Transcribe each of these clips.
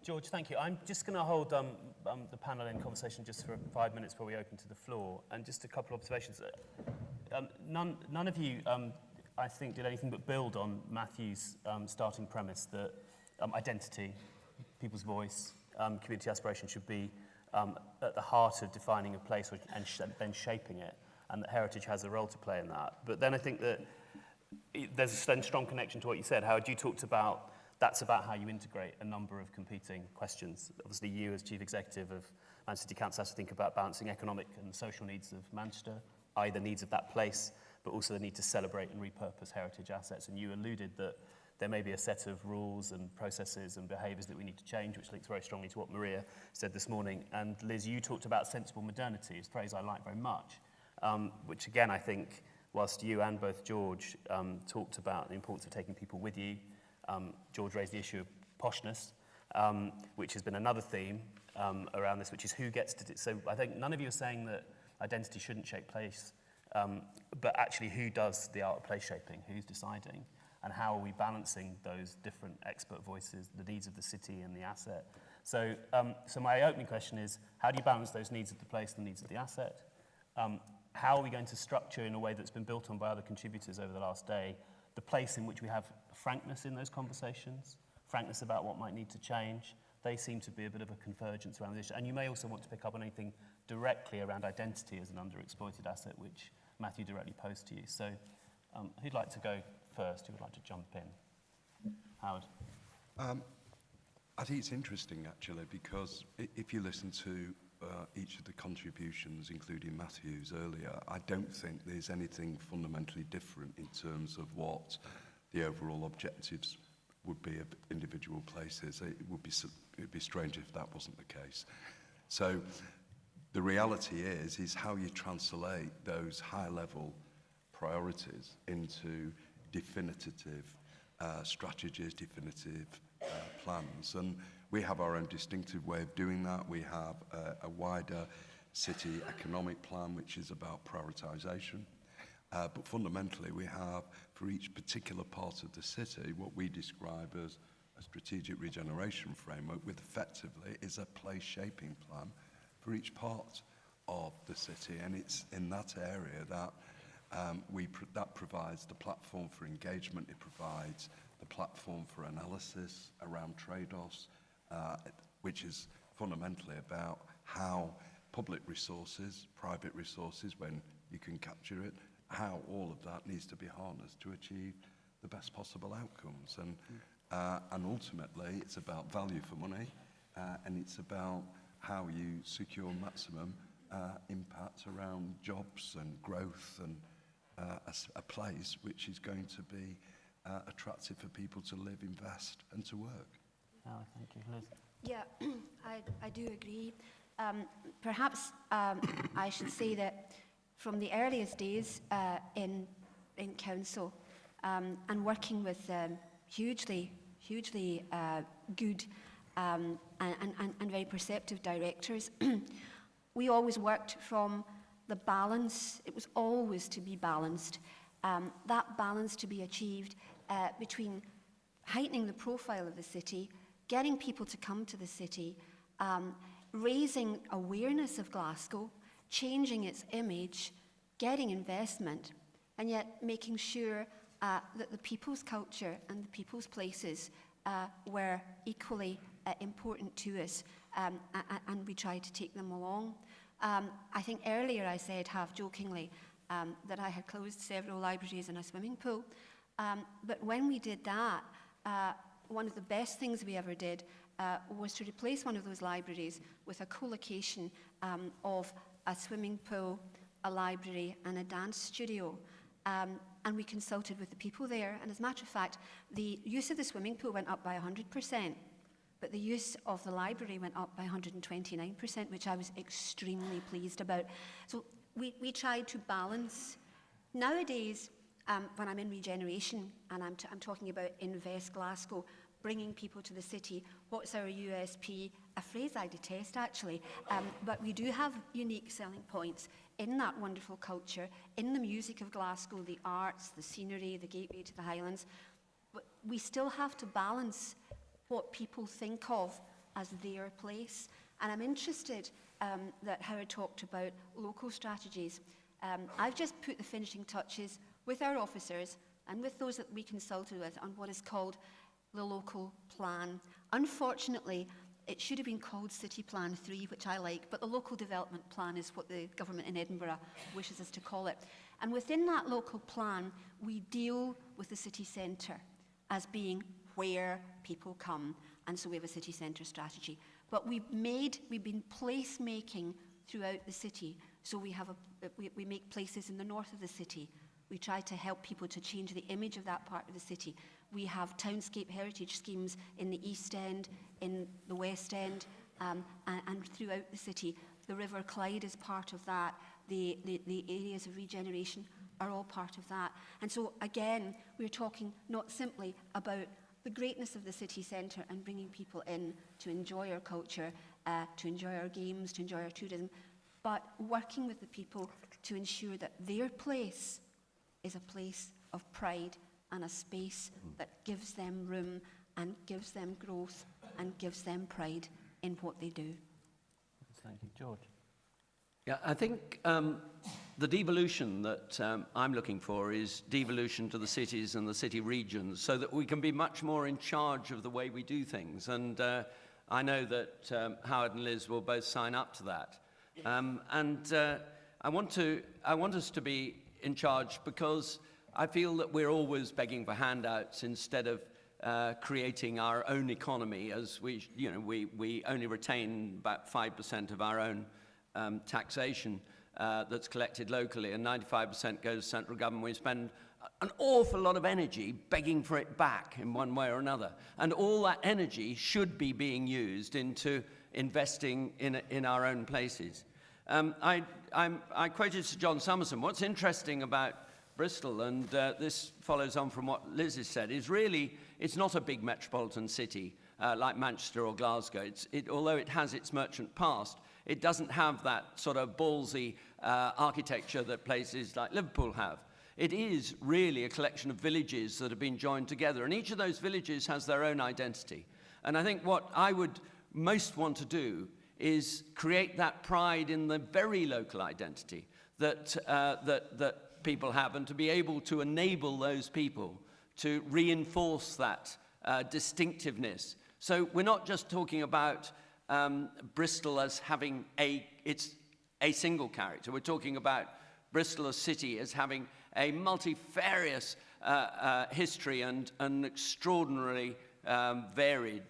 George, thank you. I'm just going to hold the panel in conversation just for 5 minutes before we open to the floor. And just a couple of observations. None of you, I think, did anything but build on Matthew's starting premise that identity, people's voice, community aspiration should be at the heart of defining a place and then shaping it, and that heritage has a role to play in that. But then I think that there's a strong connection to what you said. Howard, you talked about that's about how you integrate a number of competing questions. Obviously, you as Chief Executive of Manchester City Council has to think about balancing economic and social needs of Manchester, i.e. the needs of that place, but also the need to celebrate and repurpose heritage assets. And you alluded that there may be a set of rules and processes and behaviours that we need to change, which links very strongly to what Maria said this morning. And Liz, you talked about sensible modernity, a phrase I like very much, which again, I think, whilst you and both George talked about the importance of taking people with you, George raised the issue of poshness, which has been another theme around this, which is who gets to do. So I think none of you are saying that identity shouldn't shape place, but actually who does the art of place shaping, who's deciding, and how are we balancing those different expert voices, the needs of the city and the asset. So, so my opening question is, how do you balance those needs of the place and the needs of the asset? How are we going to structure in a way that's been built on by other contributors over the last day, the place in which we have frankness in those conversations, frankness about what might need to change? They seem to be a bit of a convergence around this. And you may also want to pick up on anything directly around identity as an underexploited asset, which Matthew directly posed to you. So who'd like to go first? Who would like to jump in? Howard. I think it's interesting, actually, because if you listen to each of the contributions, including Matthew's earlier, I don't think there's anything fundamentally different in terms of what the overall objectives would be of individual places. It would be strange if that wasn't the case. So the reality is how you translate those high-level priorities into definitive strategies, definitive plans. And we have our own distinctive way of doing that. We have a wider city economic plan, which is about prioritisation. But fundamentally, we have, for each particular part of the city, what we describe as a strategic regeneration framework, with effectively is a place-shaping plan for each part of the city. And it's in that area that that provides the platform for engagement. It provides the platform for analysis around trade-offs, which is fundamentally about how public resources, private resources, when you can capture it, how all of that needs to be harnessed to achieve the best possible outcomes. And ultimately, it's about value for money, and it's about how you secure maximum impact around jobs and growth and a place which is going to be attractive for people to live, invest, and to work. Oh, thank you, Liz. Yeah, I do agree. Perhaps I should say that from the earliest days in council and working with hugely good and very perceptive directors, we always worked from the balance. It was always to be balanced. That balance to be achieved between heightening the profile of the city, getting people to come to the city, raising awareness of Glasgow, changing its image, getting investment, and yet making sure that the people's culture and the people's places were equally important to us, and we tried to take them along. I think earlier I said, half-jokingly, that I had closed several libraries and a swimming pool. But when we did that, one of the best things we ever did was to replace one of those libraries with a co-location of a swimming pool, a library, and a dance studio. And we consulted with the people there. And as a matter of fact, the use of the swimming pool went up by 100%, but the use of the library went up by 129%, which I was extremely pleased about. So we tried to balance. Nowadays, when I'm in regeneration and I'm talking about Invest Glasgow, bringing people to the city, what's our USP? A phrase I detest, actually, but we do have unique selling points in that wonderful culture, in the music of Glasgow, the arts, the scenery, the gateway to the Highlands. But we still have to balance what people think of as their place. And I'm interested that Howard talked about local strategies. I've just put the finishing touches with our officers and with those that we consulted with on what is called the local plan. Unfortunately, it should have been called City Plan 3, which I like, but the local development plan is what the government in Edinburgh wishes us to call it. And within that local plan, we deal with the city centre as being where people come. And so we have a city centre strategy. But we've been place-making throughout the city. So we make places in the north of the city. We try to help people to change the image of that part of the city. We have townscape heritage schemes in the East End, in the West End, and throughout the city. The River Clyde is part of that. The areas of regeneration are all part of that. And so, again, we're talking not simply about the greatness of the city centre and bringing people in to enjoy our culture, to enjoy our games, to enjoy our tourism, but working with the people to ensure that their place is a place of pride and a space that gives them room and gives them growth and gives them pride in what they do. Thank you. George? Yeah, I think the devolution that I'm looking for is devolution to the cities and the city regions so that we can be much more in charge of the way we do things. And I know that Howard and Liz will both sign up to that. I want us to be in charge because I feel that we're always begging for handouts instead of creating our own economy, as we only retain about 5% of our own taxation that's collected locally, and 95% goes to central government. We spend an awful lot of energy begging for it back in one way or another, and all that energy should be being used into investing in our own places. I quoted Sir John Summerson. What's interesting about Bristol, and this follows on from what Liz has said, is really it's not a big metropolitan city like Manchester or Glasgow. Although it has its merchant past, it doesn't have that sort of ballsy architecture that places like Liverpool have. It is really a collection of villages that have been joined together, and each of those villages has their own identity. And I think what I would most want to do is create that pride in the very local identity that people have, and to be able to enable those people to reinforce that distinctiveness. So we're not just talking about Bristol as having a single character. We're talking about Bristol as city as having a multifarious history and an extraordinarily varied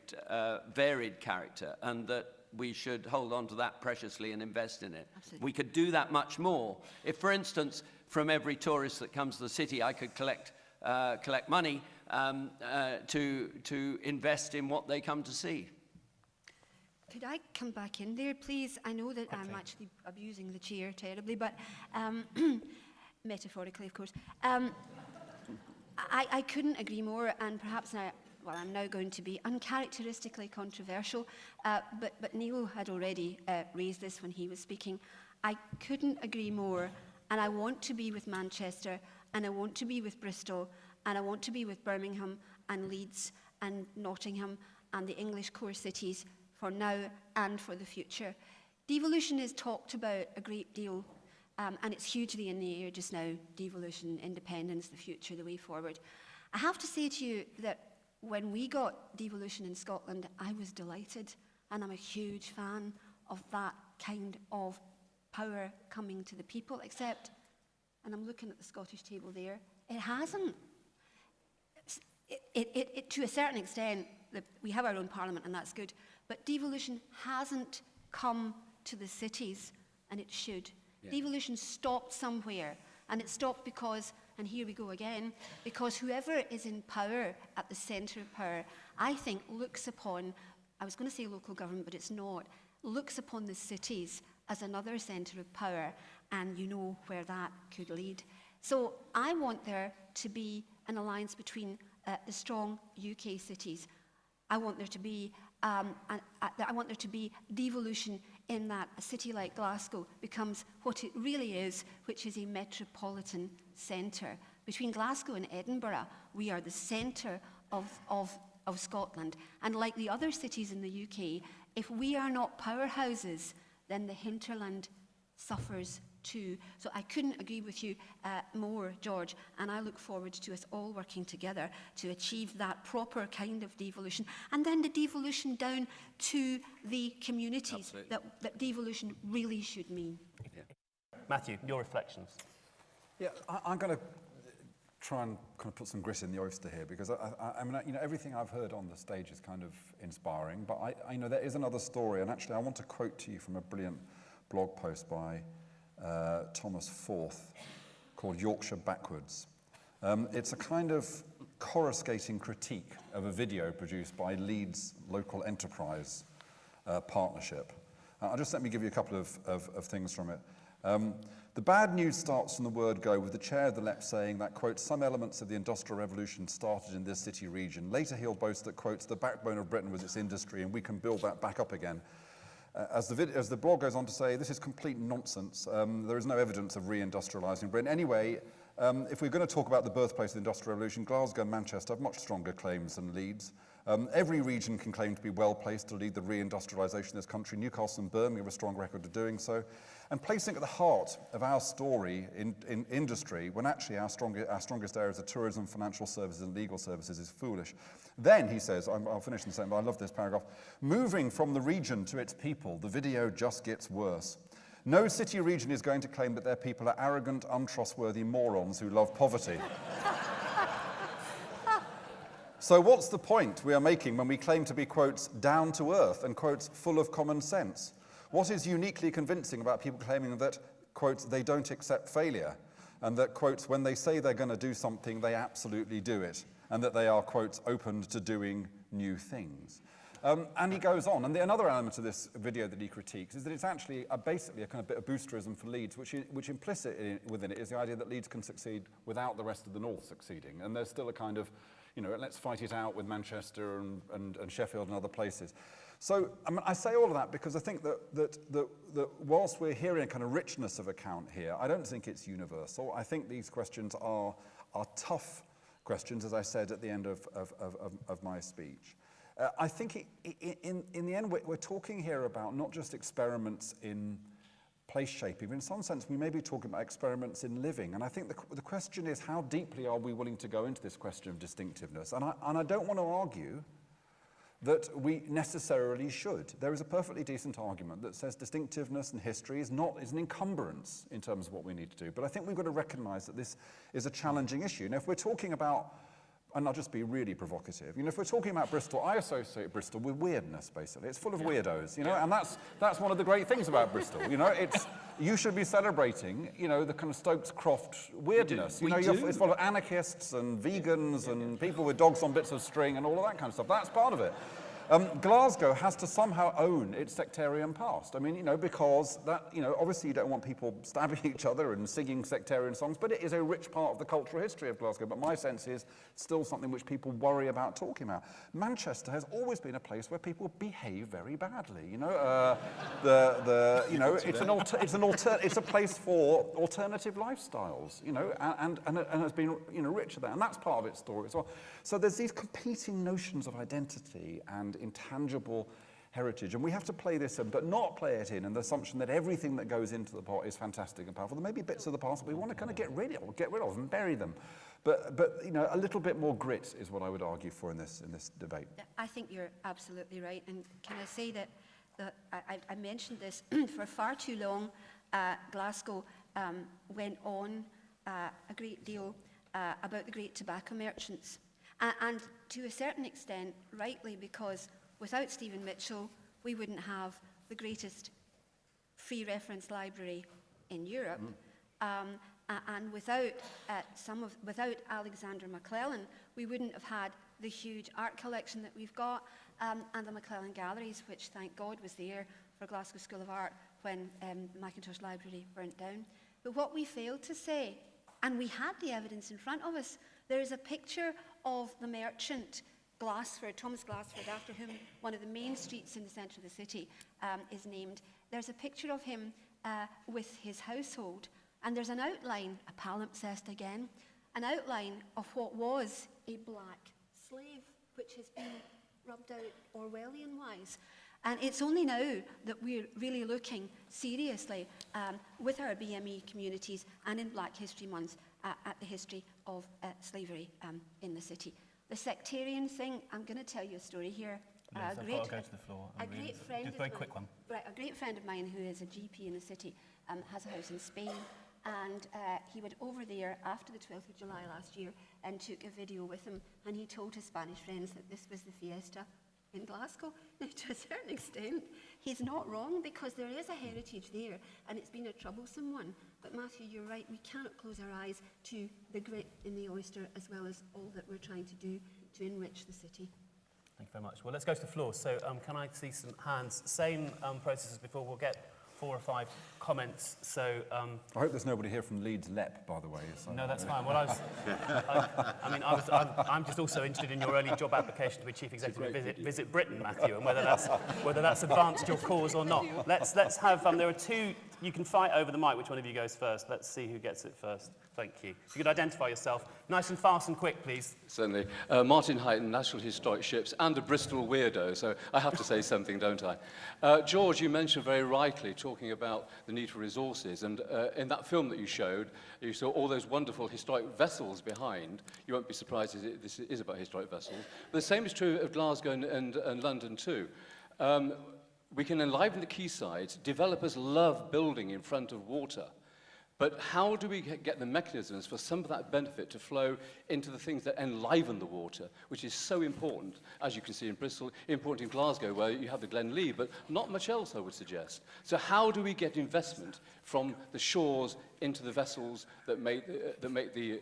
character, and that we should hold on to that preciously and invest in it. Absolutely. We could do that much more. If, for instance, from every tourist that comes to the city, I could collect money to invest in what they come to see. Could I come back in there, please? I know that I'm actually abusing the chair terribly, but metaphorically, of course. I couldn't agree more, and perhaps now, well, I'm now going to be uncharacteristically controversial, but Neil had already raised this when he was speaking. I couldn't agree more, and I want to be with Manchester, and I want to be with Bristol, and I want to be with Birmingham and Leeds and Nottingham and the English core cities for now and for the future. Devolution is talked about a great deal, and it's hugely in the air just now. Devolution, independence, the future, the way forward. I have to say to you that when we got devolution in Scotland, I was delighted, and I'm a huge fan of that kind of power coming to the people, except, and I'm looking at the Scottish table there, it hasn't. To a certain extent, we have our own parliament, and that's good, but devolution hasn't come to the cities, and it should. Yeah. Devolution stopped somewhere, and it stopped because, and here we go again, because whoever is in power at the centre of power, I think looks upon, I was going to say local government, but it's not, looks upon the cities as another centre of power, and you know where that could lead. So I want there to be an alliance between the strong UK cities. I want there to be devolution in that a city like Glasgow becomes what it really is, which is a metropolitan centre. Between Glasgow and Edinburgh, we are the centre of of Scotland. And like the other cities in the UK, if we are not powerhouses, then the hinterland suffers too. So I couldn't agree with you more, George, and I look forward to us all working together to achieve that proper kind of devolution, and then the devolution down to the communities that devolution really should mean. Yeah. Matthew, your reflections. Yeah, I'm going to try and kind of put some grit in the oyster here, because I mean, you know, everything I've heard on the stage is kind of inspiring, but I know there is another story, and actually I want to quote to you from a brilliant blog post by Thomas Forth called Yorkshire Backwards. It's a kind of coruscating critique of a video produced by Leeds Local Enterprise Partnership. Let me give you a couple of things from it. The bad news starts from the word go, with the chair of the LEP saying that, quote, some elements of the Industrial Revolution started in this city region. Later he'll boast that, quote, the backbone of Britain was its industry and we can build that back up again. As the blog goes on to say, this is complete nonsense. There is no evidence of reindustrialising Britain. Anyway, if we're going to talk about the birthplace of the Industrial Revolution, Glasgow and Manchester have much stronger claims than Leeds. Every region can claim to be well placed to lead the reindustrialisation of this country. Newcastle and Birmingham have a strong record of doing so. And placing it at the heart of our story in industry, when actually our strongest areas are tourism, financial services and legal services, is foolish. Then, he says, I'll finish in a second, but I love this paragraph, moving from the region to its people, the video just gets worse. No city region is going to claim that their people are arrogant, untrustworthy morons who love poverty. So what's the point we are making when we claim to be, quotes, down to earth and, quotes, full of common sense? What is uniquely convincing about people claiming that, quotes, they don't accept failure, and that, quotes, when they say they're going to do something, they absolutely do it, and that they are, quotes, open to doing new things? And he goes on, and another element of this video that he critiques is that it's actually basically a kind of bit of boosterism for Leeds, which implicit within it is the idea that Leeds can succeed without the rest of the North succeeding, and there's still a kind of, you know, let's fight it out with Manchester and Sheffield and other places. So I mean, I say all of that because I think that whilst we're hearing a kind of richness of account here, I don't think it's universal. I think these questions are tough questions, as I said at the end of my speech. I think in the end, we're talking here about not just experiments in place shaping, but in some sense we may be talking about experiments in living. And I think the question is, how deeply are we willing to go into this question of distinctiveness? And I don't want to argue that we necessarily should. There is a perfectly decent argument that says distinctiveness and history is an encumbrance in terms of what we need to do. But I think we've got to recognise that this is a challenging issue. Now, if we're talking about, and I'll just be really provocative, you know, if we're talking about Bristol, I associate Bristol with weirdness, basically. It's full of weirdos, you know, and that's one of the great things about Bristol, you know. You should be celebrating, you know, the kind of Stokes-Croft weirdness. It's full of anarchists and vegans and people with dogs on bits of string and all of that kind of stuff. That's part of it. Glasgow has to somehow own its sectarian past. I mean, you know, because that, you know, obviously you don't want people stabbing each other and singing sectarian songs, but it is a rich part of the cultural history of Glasgow. But my sense is still something which people worry about talking about. Manchester has always been a place where people behave very badly. You know, it's a place for alternative lifestyles. You know, and has been, you know, rich of that, and that's part of its story as well. So there's these competing notions of identity and intangible heritage, and we have to play this in, but not play it in the assumption that everything that goes into the pot is fantastic and powerful. There may be bits of the past that we want to kind of get rid of and bury them, but you know, a little bit more grit is what I would argue for in this debate. I think you're absolutely right, and can I say that I mentioned this for far too long. Glasgow went on a great deal about the great tobacco merchants. And to a certain extent, rightly, because without Stephen Mitchell, we wouldn't have the greatest free reference library in Europe. And without Alexander McClellan, we wouldn't have had the huge art collection that we've got, and the McClellan Galleries, which, thank God, was there for Glasgow School of Art when Mackintosh Library burnt down. But what we failed to say, and we had the evidence in front of us, there is a picture of the merchant Glassford, Thomas Glassford, after whom one of the main streets in the centre of the city is named. There's a picture of him with his household, and there's an outline, a palimpsest again, an outline of what was a black slave which has been rubbed out Orwellian-wise. And it's only now that we're really looking seriously with our BME communities and in Black History Month at the history of slavery in the city. The sectarian thing, I'm going to tell you a story here. Liz, I've got to go to the floor. A great friend Just a very quick one. Right, a great friend of mine who is a GP in the city has a house in Spain, and he went over there after the 12th of July last year and took a video with him, and he told his Spanish friends that this was the fiesta in Glasgow. Now, to a certain extent, he's not wrong, because there is a heritage there, and it's been a troublesome one. But Matthew, you're right, we cannot close our eyes to the grit in the oyster, as well as all that we're trying to do to enrich the city. Thank you very much. Well, let's go to the floor. So can I see some hands? Same process as before. We'll get 4 or 5 comments. So I hope there's nobody here from Leeds LEP, by the way. So. no, that's fine. Well, I'm just also interested in your early job application to be chief executive of Visit Britain, Matthew, and whether that's advanced your cause or not. Let's have. There are 2. You can fight over the mic. Which one of you goes first? Let's see who gets it first. Thank you. If you could identify yourself, nice and fast and quick, please. Certainly. Martin Heighton, National Historic Ships, and a Bristol weirdo, so I have to say something, don't I? George, you mentioned very rightly, talking about the need for resources, and in that film that you showed, you saw all those wonderful historic vessels behind. You won't be surprised this is about historic vessels. But the same is true of Glasgow and London too. We can enliven the quaysides. Developers love building in front of water. But how do we get the mechanisms for some of that benefit to flow into the things that enliven the water, which is so important, as you can see in Bristol, important in Glasgow, where you have the Glen Lee, but not much else, I would suggest. So how do we get investment from the shores into the vessels that make the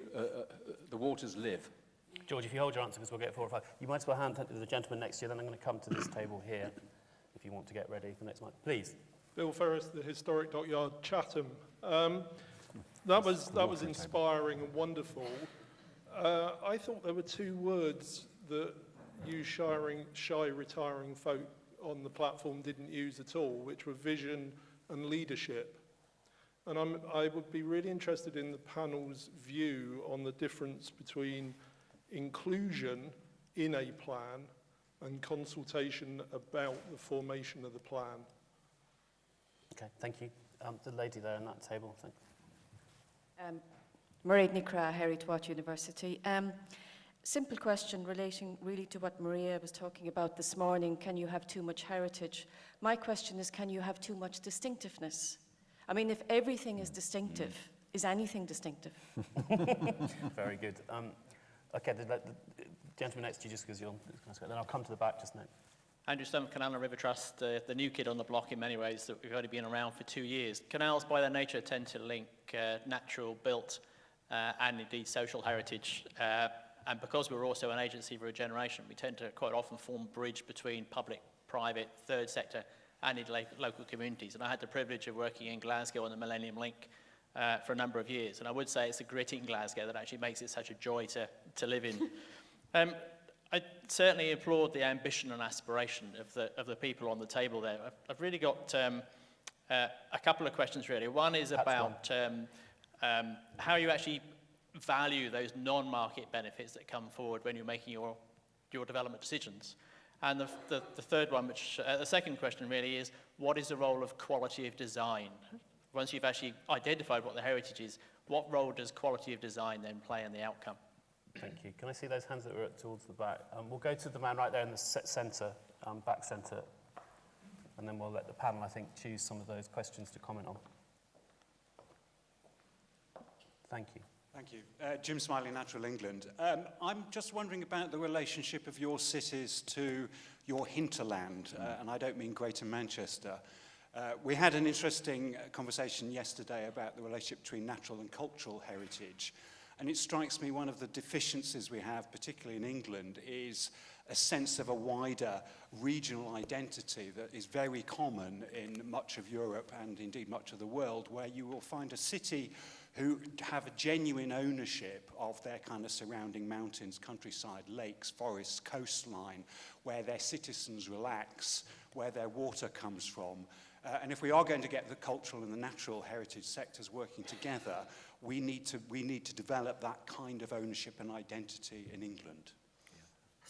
waters live? George, if you hold your answer, because we'll get 4 or 5. You might as well hand it to the gentleman next to you, then I'm going to come to this table here, if you want to get ready for the next one. Please. Bill Ferris, the Historic Dockyard, Chatham. That was inspiring and wonderful. I thought there were 2 words that you shy retiring folk on the platform didn't use at all, which were vision and leadership. And I would be really interested in the panel's view on the difference between inclusion in a plan and consultation about the formation of the plan. Okay, thank you. The lady there on that table, thanks. Mairead Nicra, Heriot-Watt University. Simple question relating really to what Maria was talking about this morning. Can you have too much heritage? My question is, can you have too much distinctiveness? I mean, if everything is distinctive, is anything distinctive? Very good. Okay, the gentleman next to you, just because you're... Then I'll come to the back just now. Andrew Stump, Canal and River Trust, the new kid on the block in many ways, that we've only been around for 2 years. Canals, by their nature, tend to link natural, built, and indeed social heritage. And because we're also an agency for regeneration, we tend to quite often form a bridge between public, private, third sector, and in local communities. And I had the privilege of working in Glasgow on the Millennium Link for a number of years. And I would say it's the grit in Glasgow that actually makes it such a joy to live in. I certainly applaud the ambition and aspiration of the people on the table there. I've really got a couple of questions, really. One is about how you actually value those non-market benefits that come forward when you're making your development decisions. And the third one, the second question really is, what is the role of quality of design? Once you've actually identified what the heritage is, what role does quality of design then play in the outcome? Thank you. Can I see those hands that were towards the back? We'll go to the man right there in the centre, back centre, and then we'll let the panel, I think, choose some of those questions to comment on. Thank you. Thank you. Jim Smiley, Natural England. I'm just wondering about the relationship of your cities to your hinterland, and I don't mean Greater Manchester. We had an interesting conversation yesterday about the relationship between natural and cultural heritage. And it strikes me one of the deficiencies we have, particularly in England, is a sense of a wider regional identity that is very common in much of Europe and indeed much of the world, where you will find a city who have a genuine ownership of their kind of surrounding mountains, countryside, lakes, forests, coastline, where their citizens relax, where their water comes from. And if we are going to get the cultural and the natural heritage sectors working together, we need to develop that kind of ownership and identity in England.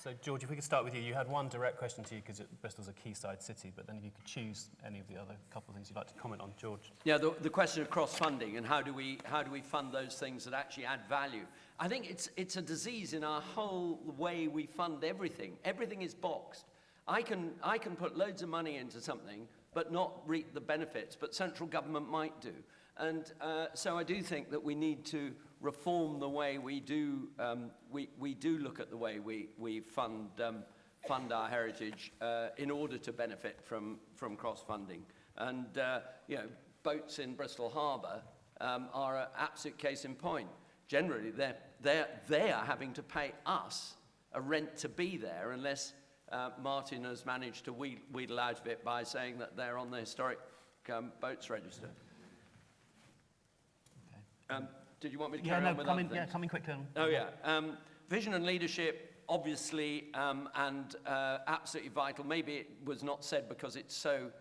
So, George, if we could start with you. You had one direct question to you because Bristol's a quayside city, but then if you could choose any of the other couple of things you'd like to comment on, George. Yeah, the question of cross-funding and how do we fund those things that actually add value. I think it's a disease in our whole way we fund everything. Everything is boxed. I can put loads of money into something but not reap the benefits, but central government might do. And so I do think that we need to reform the way we do look at the way we fund our heritage in order to benefit from cross-funding. And you know, boats in Bristol Harbour are an absolute case in point. Generally, they are having to pay us a rent to be there unless Martin has managed to wheedle out of it by saying that they're on the historic boats register. Okay. Did you want me to carry on with other things? Yeah, coming quickly. Oh, yeah. Vision and leadership, obviously, and absolutely vital. Maybe it was not said because it's so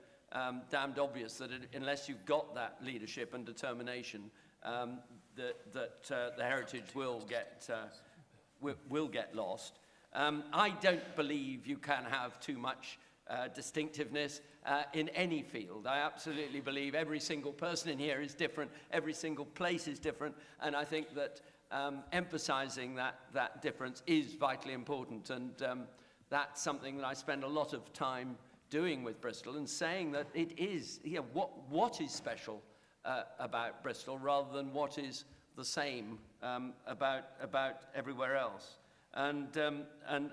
damned obvious that unless you've got that leadership and determination, that the heritage will get lost. I don't believe you can have too much distinctiveness in any field. I absolutely believe every single person in here is different, every single place is different, and I think that emphasizing that difference is vitally important, and that's something that I spend a lot of time doing with Bristol and saying that it is, you know, what is special about Bristol rather than what is the same about everywhere else. And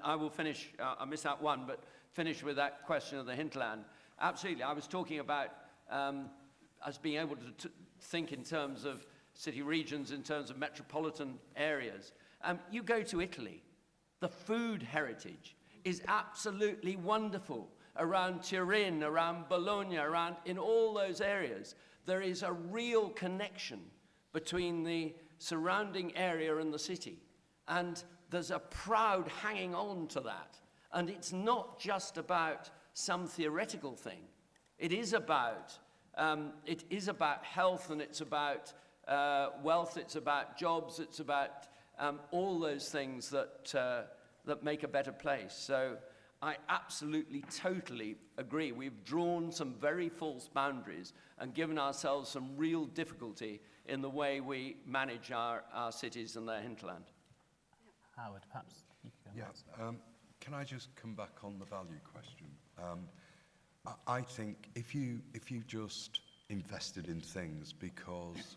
I will finish, I missed out one, but finish with that question of the hinterland. Absolutely, I was talking about us being able to think in terms of city regions, in terms of metropolitan areas. You go to Italy, the food heritage is absolutely wonderful. Around Turin, around Bologna, around in all those areas, there is a real connection between the surrounding area and the city. And there's a proud hanging on to that. And it's not just about some theoretical thing. It is about health, and it's about wealth, it's about jobs, it's about all those things that make a better place. So I absolutely, totally agree. We've drawn some very false boundaries and given ourselves some real difficulty in the way we manage our cities and their hinterland. Howard, perhaps you could go next. Can I just come back on the value question? I think if you just invested in things because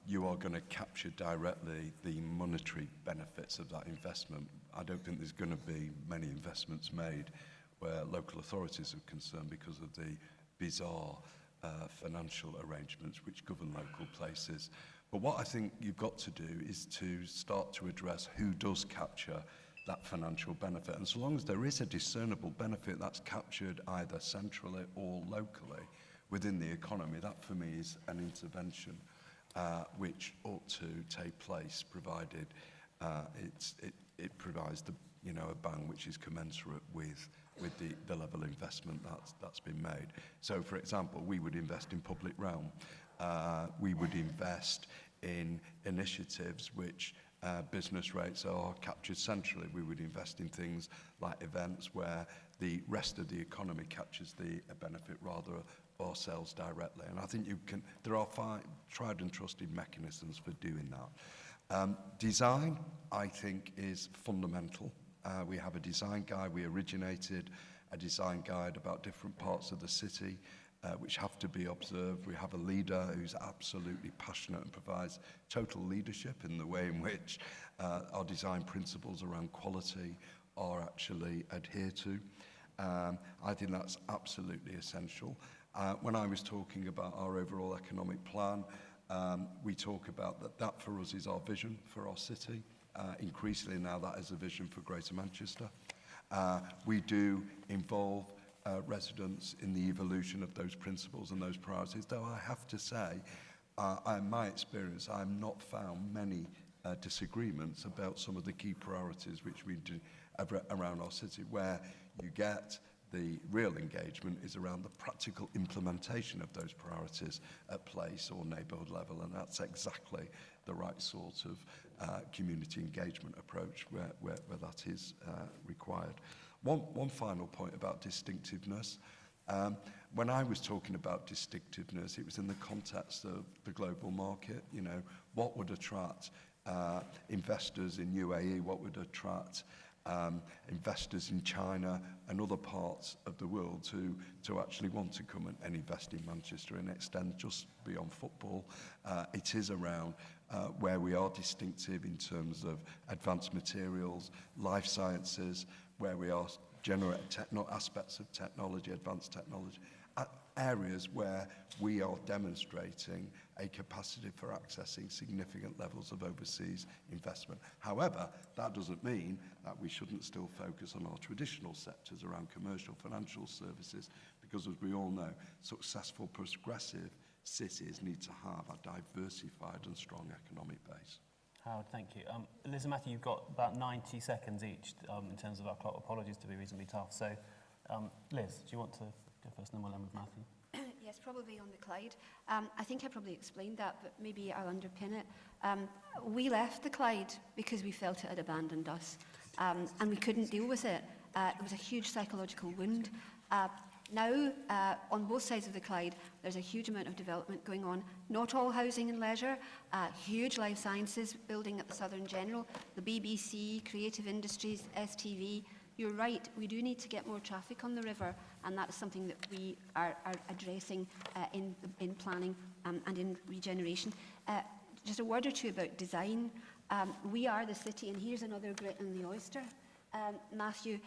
you are going to capture directly the monetary benefits of that investment, I don't think there's going to be many investments made where local authorities are concerned because of the bizarre financial arrangements which govern local places. But what I think you've got to do is to start to address who does capture that financial benefit. And so long as there is a discernible benefit that's captured either centrally or locally within the economy, that for me is an intervention which ought to take place, provided it provides a bang which is commensurate with the level of investment that's been made. So, for example, we would invest in public realm. We would invest in initiatives which business rates are captured centrally. We would invest in things like events where the rest of the economy captures the benefit rather ourselves directly. And I think there are tried and trusted mechanisms for doing that. Design, I think, is fundamental. We have a design guide. We originated a design guide about different parts of the city which have to be observed. We have a leader who's absolutely passionate and provides total leadership in the way in which our design principles around quality are actually adhered to. I think that's absolutely essential. When I was talking about our overall economic plan, we talk about that for us is our vision for our city. Increasingly now that is a vision for Greater Manchester. We do involve residents in the evolution of those principles and those priorities, though I have to say, in my experience, I have not found many disagreements about some of the key priorities which we do around our city, where you get The real engagement is around the practical implementation of those priorities at place or neighbourhood level, and that's exactly the right sort of community engagement approach where that is required. One final point about distinctiveness. When I was talking about distinctiveness, it was in the context of the global market. You know, what would attract investors in UAE, what would attract investors in China and other parts of the world to actually want to come and invest in Manchester and extend just beyond football. It is around where we are distinctive in terms of advanced materials, life sciences, where we are generate aspects of technology, advanced technology, areas where we are demonstrating a capacity for accessing significant levels of overseas investment. However, that doesn't mean that we shouldn't still focus on our traditional sectors around commercial financial services, because as we all know, successful progressive cities need to have a diversified and strong economic base. Howard, thank you. Liz and Matthew, you've got about 90 seconds each in terms of our clock. Apologies to be reasonably tough. So, Liz, do you want to go first, and then we'll end with Matthew? Yes, probably on the Clyde. I think I probably explained that, but maybe I'll underpin it. We left the Clyde because we felt it had abandoned us, and we couldn't deal with it. It was a huge psychological wound. Now, on both sides of the Clyde, there's a huge amount of development going on. Not all housing and leisure, huge life sciences building at the Southern General, the BBC, creative industries, STV. You're right, we do need to get more traffic on the river, and that's something that we are addressing in planning and in regeneration. Just a word or two about design. We are the city, and here's another grit in the oyster. Matthew,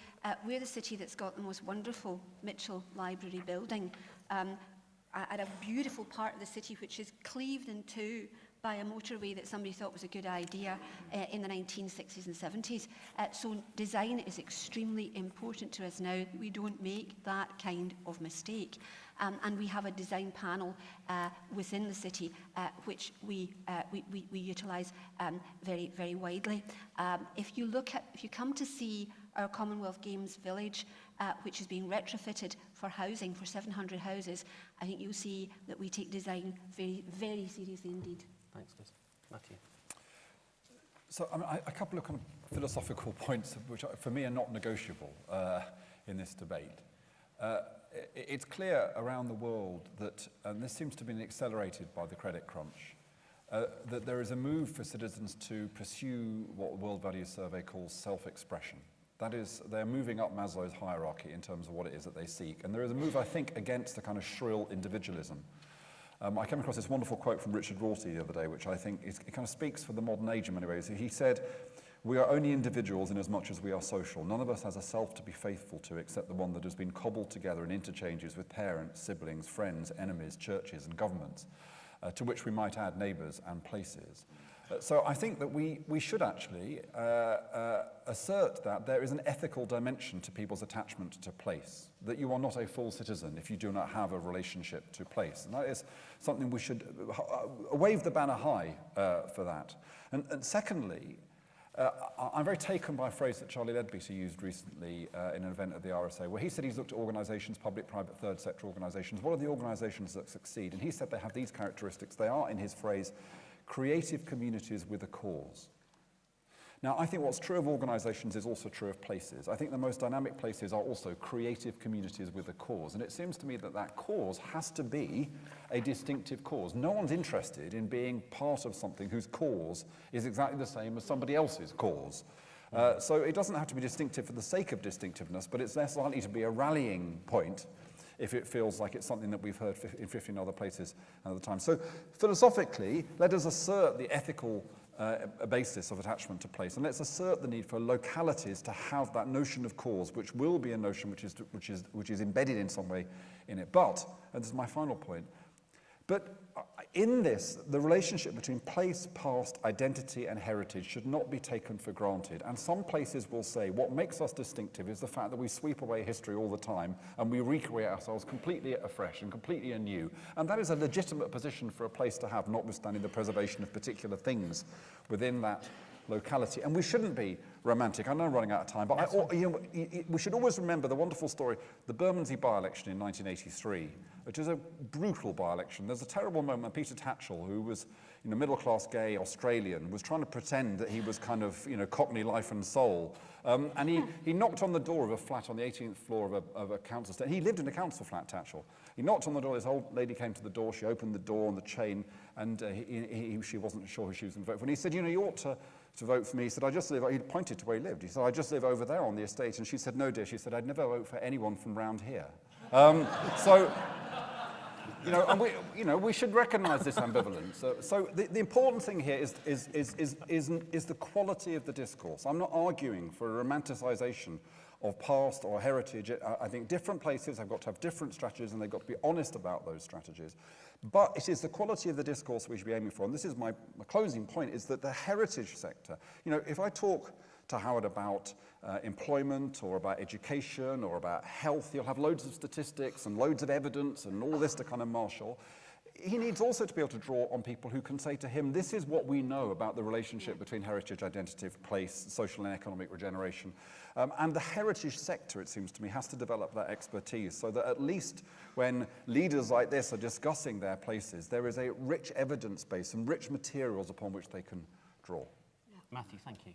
we're the city that's got the most wonderful Mitchell Library building at a beautiful part of the city which is cleaved in two by a motorway that somebody thought was a good idea in the 1960s and 70s. So design is extremely important to us now. We don't make that kind of mistake. And we have a design panel within the city which we utilise very, very widely. If you come to see our Commonwealth Games Village, which is being retrofitted for housing, for 700 houses, I think you'll see that we take design very, very seriously indeed. Thanks, Liz. Matthew. So a couple of kind of philosophical points which for me are not negotiable in this debate. It's clear around the world that, and this seems to be accelerated by the credit crunch, that there is a move for citizens to pursue what the World Values Survey calls self-expression. That is, they're moving up Maslow's hierarchy in terms of what it is that they seek. And there is a move, I think, against the kind of shrill individualism. I came across this wonderful quote from Richard Rorty the other day, which I think it kind of speaks for the modern age in many ways. He said, "We are only individuals in as much as we are social. None of us has a self to be faithful to except the one that has been cobbled together in interchanges with parents, siblings, friends, enemies, churches and governments, to which we might add neighbours and places." So I think that we should actually assert that there is an ethical dimension to people's attachment to place, that you are not a full citizen if you do not have a relationship to place. And that is something we should wave the banner high for that. And secondly, I'm very taken by a phrase that Charlie Leadbeater used recently in an event at the RSA, where he said he's looked at organisations, public, private, third sector organisations. What are the organisations that succeed? And he said they have these characteristics. They are, in his phrase, creative communities with a cause. Now, I think what's true of organisations is also true of places. I think the most dynamic places are also creative communities with a cause. And it seems to me that that cause has to be a distinctive cause. No one's interested in being part of something whose cause is exactly the same as somebody else's cause. So it doesn't have to be distinctive for the sake of distinctiveness, but it's less likely to be a rallying point if it feels like it's something that we've heard in 15 other places at the time. So philosophically, let us assert the ethical basis of attachment to place, and let's assert the need for localities to have that notion of cause, which will be a notion which is embedded in some way in it. But, and this is my final point, but in this, the relationship between place, past, identity, and heritage should not be taken for granted. And some places will say what makes us distinctive is the fact that we sweep away history all the time and we recreate ourselves completely afresh and completely anew. And that is a legitimate position for a place to have, notwithstanding the preservation of particular things within that locality. And we shouldn't be romantic. I know I'm running out of time, but we should always remember the wonderful story, the Bermondsey by-election in 1983, which is a brutal by-election. There's a terrible moment when Peter Tatchell, who was middle-class gay Australian, was trying to pretend that he was kind of, Cockney life and soul. And he knocked on the door of a flat on the 18th floor of a council estate. He lived in a council flat, Tatchell. He knocked on the door, this old lady came to the door, she opened the door on the chain, and she wasn't sure who she was going to vote for. And he said, you ought to vote for me. He said, I just live, he pointed to where he lived. He said, I just live over there on the estate. And she said, no, dear. She said, I'd never vote for anyone from round here. And we should recognise this ambivalence. So the important thing here is the quality of the discourse. I'm not arguing for a romanticisation of past or heritage. I think different places have got to have different strategies, and they've got to be honest about those strategies. But it is the quality of the discourse we should be aiming for. And this is my closing point, is that the heritage sector, if I talk to Howard about employment or about education or about health, you'll have loads of statistics and loads of evidence and all this to kind of marshal. He needs also to be able to draw on people who can say to him, this is what we know about the relationship between heritage, identity, place, social and economic regeneration. And the heritage sector, it seems to me, has to develop that expertise so that at least when leaders like this are discussing their places, there is a rich evidence base and rich materials upon which they can draw. Matthew, thank you.